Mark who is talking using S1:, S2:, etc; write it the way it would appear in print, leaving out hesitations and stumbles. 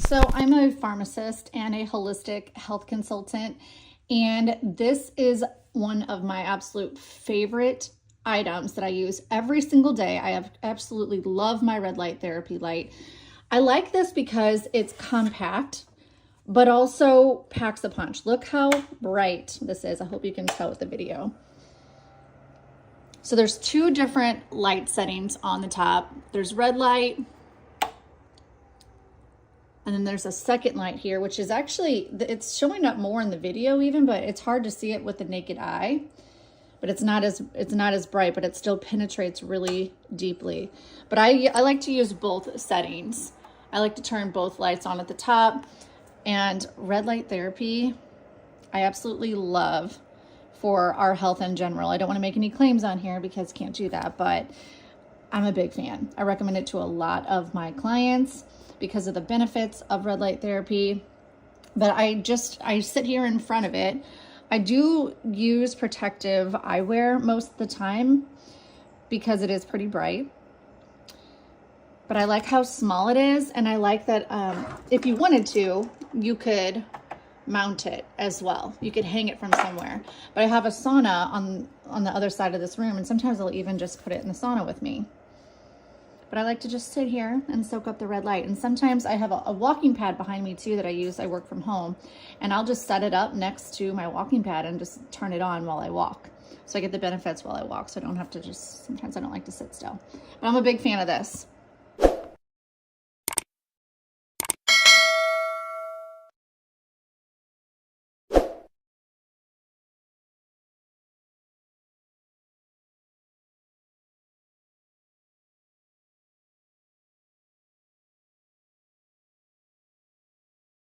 S1: So I'm a pharmacist and a holistic health consultant, and this is one of my absolute favorite items that I use every single day. I absolutely love my red light therapy light. I like this because it's compact, but also packs a punch. Look how bright this is. I hope you can tell with the video. So there's two different light settings on the top. There's red light, and then there's a second light here, which is actually, it's showing up more in the video even, but it's hard to see it with the naked eye. But it's not as bright, but it still penetrates really deeply. But I like to use both settings. I like to turn both lights on at the top. And red light therapy, I absolutely love for our health in general. I don't want to make any claims on here because can't do that, but I'm a big fan. I recommend it to a lot of my clients because of the benefits of red light therapy. But I sit here in front of it. I do use protective eyewear most of the time because it is pretty bright. But I like how small it is, and I like that if you wanted to, you could mount it as well. You could hang it from somewhere. But I have a sauna on the other side of this room, and sometimes I'll even just put it in the sauna with me. But I like to just sit here and soak up the red light. And sometimes I have a walking pad behind me too that I use. I work from home, and I'll just set it up next to my walking pad and just turn it on while I walk. So I get the benefits while I walk. So I don't have to sometimes I don't like to sit still. But I'm a big fan of this.